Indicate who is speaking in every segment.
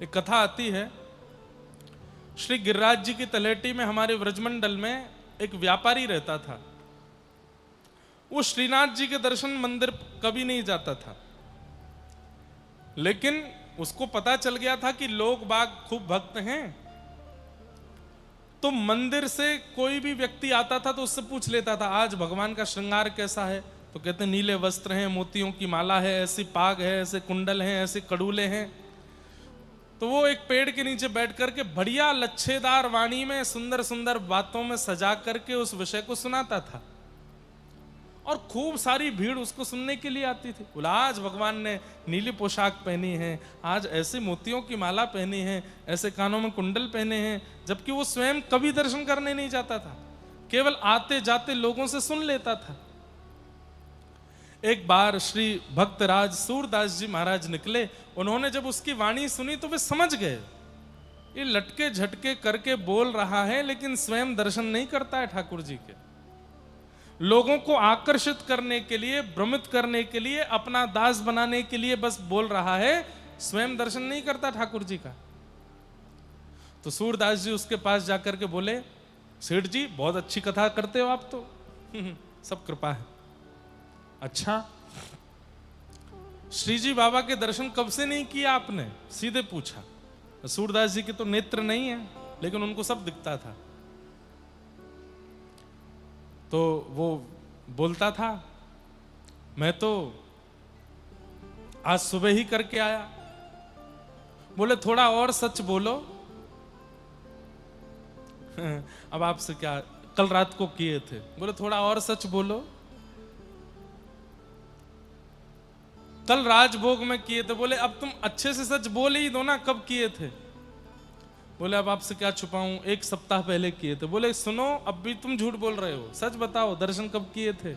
Speaker 1: एक कथा आती है, श्री गिरिराज जी की तलेटी में हमारे व्रजमंडल में एक व्यापारी रहता था। वो श्रीनाथ जी के दर्शन मंदिर कभी नहीं जाता था, लेकिन उसको पता चल गया था कि लोग बाग खूब भक्त हैं, तो मंदिर से कोई भी व्यक्ति आता था तो उससे पूछ लेता था आज भगवान का श्रृंगार कैसा है, तो कहते नीले वस्त्र हैं, मोतियों की माला है, ऐसी पाग है, ऐसे कुंडल हैं, ऐसे कड़ूले हैं। तो वो एक पेड़ के नीचे बैठ करके बढ़िया लच्छेदार वाणी में सुंदर सुंदर बातों में सजा करके उस विषय को सुनाता था, और खूब सारी भीड़ उसको सुनने के लिए आती थी। बोला आज भगवान ने नीली पोशाक पहनी है, आज ऐसे मोतियों की माला पहनी है, ऐसे कानों में कुंडल पहने हैं, जबकि वो स्वयं कभी दर्शन करने नहीं जाता था, केवल आते जाते लोगों से सुन लेता था। एक बार श्री भक्तराज सूरदास जी महाराज निकले, उन्होंने जब उसकी वाणी सुनी तो वे समझ गए ये लटके झटके करके बोल रहा है, लेकिन स्वयं दर्शन नहीं करता है ठाकुर जी के। लोगों को आकर्षित करने के लिए, भ्रमित करने के लिए, अपना दास बनाने के लिए बस बोल रहा है, स्वयं दर्शन नहीं करता ठाकुर जी का। तो सूरदास जी उसके पास जाकर के बोले, सेठ जी बहुत अच्छी कथा करते हो आप तो सब कृपा है। अच्छा, श्री जी बाबा के दर्शन कब से नहीं किया आपने? सीधे पूछा। सूरदास जी के तो नेत्र नहीं है, लेकिन उनको सब दिखता था। तो वो बोलता था मैं तो आज सुबह ही करके आया। बोले थोड़ा और सच बोलो अब आपसे क्या, कल रात को किए थे। बोले थोड़ा और सच बोलो। कल राजभोग में किए थे। बोले अब तुम अच्छे से सच बोल ही दो ना, कब किए थे? बोले अब आपसे क्या छुपाऊं, एक सप्ताह पहले किए थे। बोले सुनो, अब भी तुम झूठ बोल रहे हो, सच बताओ दर्शन कब किए थे?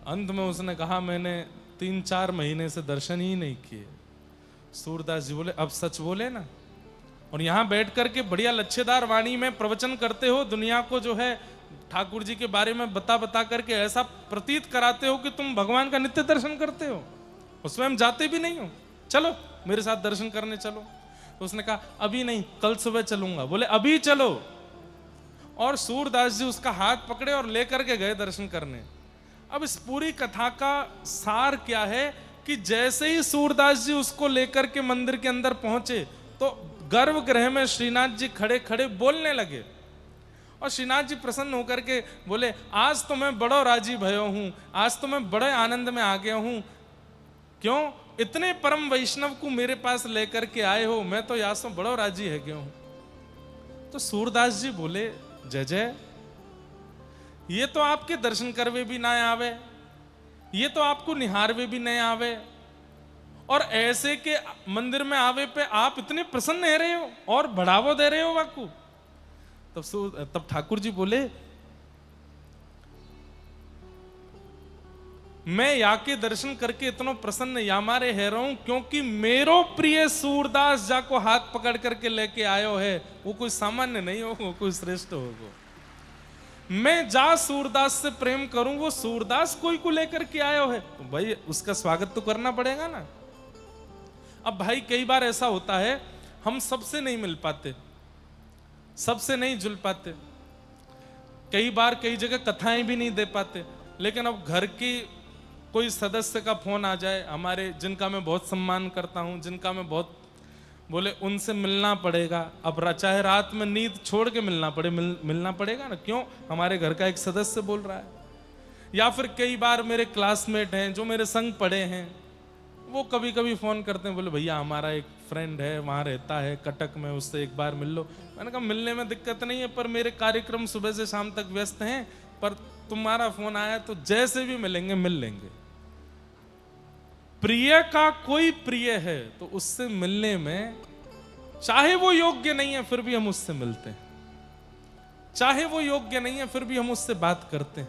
Speaker 1: अंत में उसने कहा मैंने 3-4 महीने से दर्शन ही नहीं किए। सूरदास जी बोले अब सच बोले ना, और यहां बैठ करके बढ़िया लच्छेदार वाणी में प्रवचन करते हो, दुनिया को जो है ठाकुर जी के बारे में बता बता करके ऐसा प्रतीत कराते हो कि तुम भगवान का नित्य दर्शन करते हो, और स्वयं जाते भी नहीं हो। चलो मेरे साथ दर्शन करने चलो। तो उसने कहा अभी नहीं, कल सुबह चलूंगा। बोले अभी चलो। और सूरदास जी उसका हाथ पकड़े और लेकर के गए दर्शन करने। अब इस पूरी कथा का सार क्या है कि जैसे ही सूरदास जी उसको लेकर के मंदिर के अंदर पहुंचे, तो गर्भगृह में श्रीनाथ जी खड़े खड़े बोलने लगे, और श्रीनाथ जी प्रसन्न होकर के बोले आज तो मैं बड़ो राजी भयो हूं, आज तो मैं बड़े आनंद में आ गया हूं। क्यों? इतने परम वैष्णव को मेरे पास लेकर के आए हो, मैं तो यहाँ से बड़ो राजी है क्यों? तो सूरदास जी बोले जय जय, ये तो आपके दर्शन करवे भी ना आवे, ये तो आपको निहारवे भी नहीं आवे, और ऐसे के मंदिर में आवे पे आप इतने प्रसन्न रह रहे हो और बढ़ावा दे रहे हो वाकू। तब ठाकुर जी बोले मैं या के दर्शन करके इतना प्रसन्न या मारे है रहा हूं क्योंकि मेरो प्रिय सूरदास जा को हाथ पकड़ करके लेके आयो है, वो कोई सामान्य नहीं हो, वो कोई श्रेष्ठ होगा। मैं जा सूरदास से प्रेम करूं, वो सूरदास कोई को लेकर के आयो है, तो भाई उसका स्वागत तो करना पड़ेगा ना। अब भाई कई बार ऐसा होता है हम सबसे नहीं मिल पाते, सबसे नहीं जुल पाते, कई बार कई जगह कथाएं भी नहीं दे पाते, लेकिन अब घर की कोई सदस्य का फोन आ जाए हमारे, जिनका मैं बहुत सम्मान करता हूं, जिनका मैं बहुत बोले उनसे मिलना पड़ेगा। अब चाहे रात में नींद छोड़ के मिलना पड़े, मिलना पड़ेगा ना। क्यों? हमारे घर का एक सदस्य बोल रहा है। या फिर कई बार मेरे क्लासमेट हैं जो मेरे संग पढ़े हैं, वो कभी कभी फोन करते हैं, बोले भैया हमारा एक फ्रेंड है वहां रहता है कटक में, उससे एक बार मिल लो। मैंने कहा मिलने में दिक्कत नहीं है, पर मेरे कार्यक्रम सुबह से शाम तक व्यस्त हैं, पर तुम्हारा फोन आया तो जैसे भी मिलेंगे मिल लेंगे। प्रिय का कोई प्रिय है तो उससे मिलने में, चाहे वो योग्य नहीं है फिर भी हम उससे मिलते हैं, चाहे वो योग्य नहीं है फिर भी हम उससे बात करते हैं।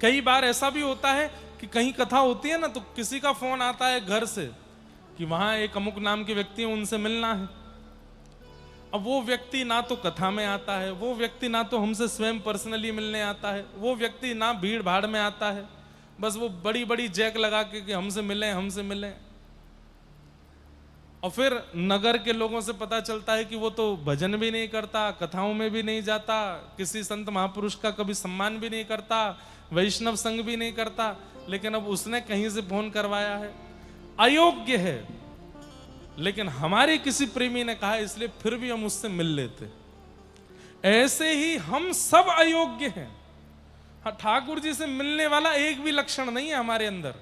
Speaker 1: कई बार ऐसा भी होता है कि कहीं कथा होती है ना, तो किसी का फोन आता है घर से कि वहां एक अमुक नाम के व्यक्ति है, उनसे मिलना है। अब वो व्यक्ति ना तो कथा में आता है, वो व्यक्ति ना तो हमसे स्वयं पर्सनली मिलने आता है, वो व्यक्ति ना भीड़ भाड़ में आता है, बस वो बड़ी बड़ी जैक लगा के कि हमसे मिलें हमसे मिलें। और फिर नगर के लोगों से पता चलता है कि वो तो भजन भी नहीं करता, कथाओं में भी नहीं जाता, किसी संत महापुरुष का कभी सम्मान भी नहीं करता, वैष्णव संग भी नहीं करता, लेकिन अब उसने कहीं से फोन करवाया है, अयोग्य है। लेकिन हमारे किसी प्रेमी ने कहा, इसलिए फिर भी हम उससे मिल लेते। ऐसे ही हम सब अयोग्य हैं। हाँ, ठाकुर जी से मिलने वाला एक भी लक्षण नहीं है हमारे अंदर,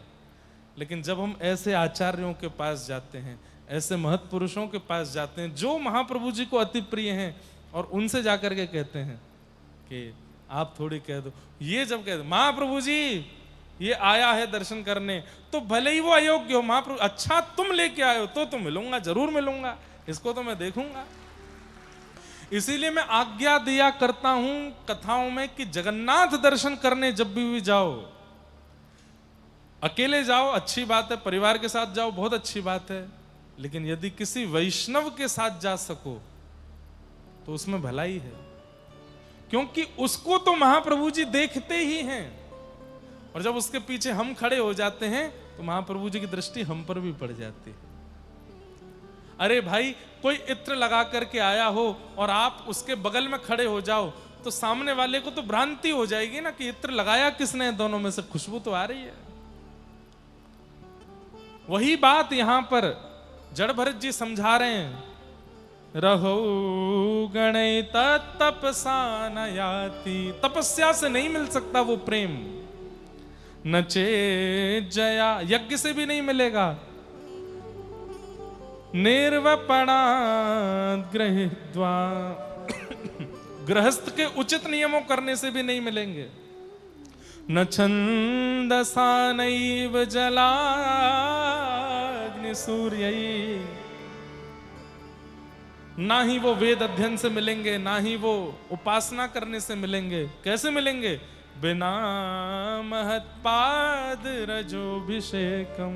Speaker 1: लेकिन जब हम ऐसे आचार्यों के पास जाते हैं, ऐसे महत् पुरुषों के पास जाते हैं जो महाप्रभु जी को अति प्रिय हैं, और उनसे जाकर के कहते हैं कि आप थोड़ी कह दो, ये जब कह दो महाप्रभु जी ये आया है दर्शन करने, तो भले ही वो अयोग्य हो, महाप्रभु अच्छा तुम लेके आए हो तो मिलूंगा, जरूर मिलूंगा, इसको तो मैं देखूंगा। इसीलिए मैं आज्ञा दिया करता हूं कथाओं में कि जगन्नाथ दर्शन करने जब भी जाओ, अकेले जाओ अच्छी बात है, परिवार के साथ जाओ बहुत अच्छी बात है, लेकिन यदि किसी वैष्णव के साथ जा सको तो उसमें भलाई है, क्योंकि उसको तो महाप्रभु जी देखते ही हैं, और जब उसके पीछे हम खड़े हो जाते हैं तो महाप्रभु जी की दृष्टि हम पर भी पड़ जाती है। अरे भाई, कोई इत्र लगा करके आया हो और आप उसके बगल में खड़े हो जाओ तो सामने वाले को तो भ्रांति हो जाएगी ना कि इत्र लगाया किसने, दोनों में से खुशबू तो आ रही है। वही बात यहां पर जड़ भरत जी समझा रहे हैं, रहो गणित तपसा न याति, तपस्या से नहीं मिल सकता वो प्रेम, नचे जया, यज्ञ से भी नहीं मिलेगा, निर्वपणा गृहीत्वा, गृहस्थ के उचित नियमों करने से भी नहीं मिलेंगे, न छंदसा नैव जलाग्नि सूर्य, ना ही वो वेद अध्ययन से मिलेंगे, ना ही वो उपासना करने से मिलेंगे। कैसे मिलेंगे? बिना महत्पाद रजोभिषेकम।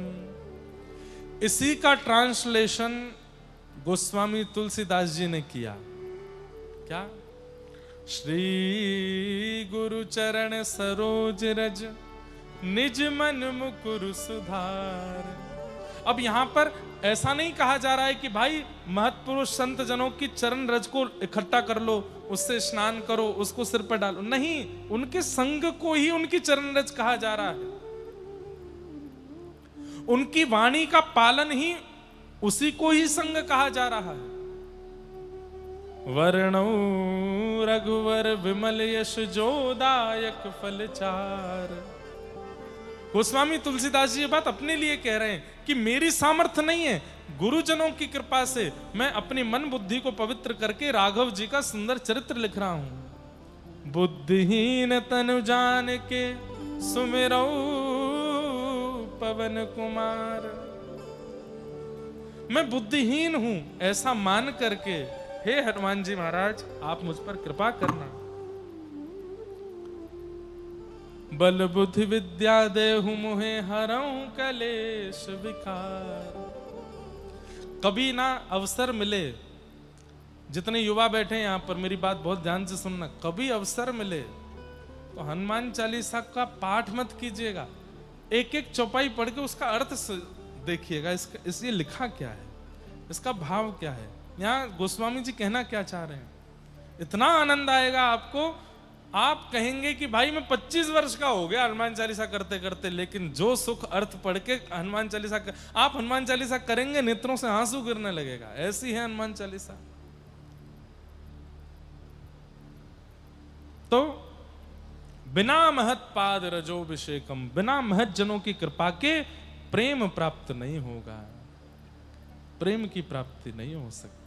Speaker 1: इसी का ट्रांसलेशन गोस्वामी तुलसीदास जी ने किया। क्या? श्री गुरु चरण सरोज रज निज मन मुकुर सुधार। अब यहां पर ऐसा नहीं कहा जा रहा है कि भाई महत्पुरुष संत जनों की चरण रज को इकट्ठा कर लो, उससे स्नान करो, उसको सिर पर डालो, नहीं, उनके संग को ही उनकी चरण रज कहा जा रहा है। उनकी वाणी का पालन ही उसी को ही संग कहा जा रहा है। वर्णौ रघुवर विमल यश जोदायक फलचार। गोस्वामी तुलसीदास जी ये बात अपने लिए कह रहे हैं कि मेरी सामर्थ्य नहीं है, गुरुजनों की कृपा से मैं अपनी मन बुद्धि को पवित्र करके राघव जी का सुंदर चरित्र लिख रहा हूं। बुद्धिहीन तनु जान के सुमिरौ पवन कुमार। मैं बुद्धिहीन हूं ऐसा मान करके हे हनुमान जी महाराज आप मुझ पर कृपा करना। बल बुद्धि विद्या देहु मोहे हरऊं कलेश विकार। कभी ना अवसर मिले, जितने युवा बैठे हैं यहां पर मेरी बात बहुत ध्यान से सुनना, कभी अवसर मिले तो हनुमान चालीसा का पाठ मत कीजिएगा, एक एक चौपाई पढ़ के उसका अर्थ देखिएगा, इसलिए लिखा क्या है, इसका भाव क्या है, यहाँ गोस्वामी जी कहना क्या चाह रहे हैं। इतना आनंद आएगा आपको, आप कहेंगे कि भाई मैं 25 वर्ष का हो गया हनुमान चालीसा करते करते, लेकिन जो सुख अर्थ पढ़ के हनुमान चालीसा आप हनुमान चालीसा करेंगे नेत्रों से आंसू गिरने लगेगा, ऐसी है हनुमान चालीसा। तो बिना महत पाद रजोभिषेकम, बिना महत जनों की कृपा के प्रेम प्राप्त नहीं होगा, प्रेम की प्राप्ति नहीं हो सकती।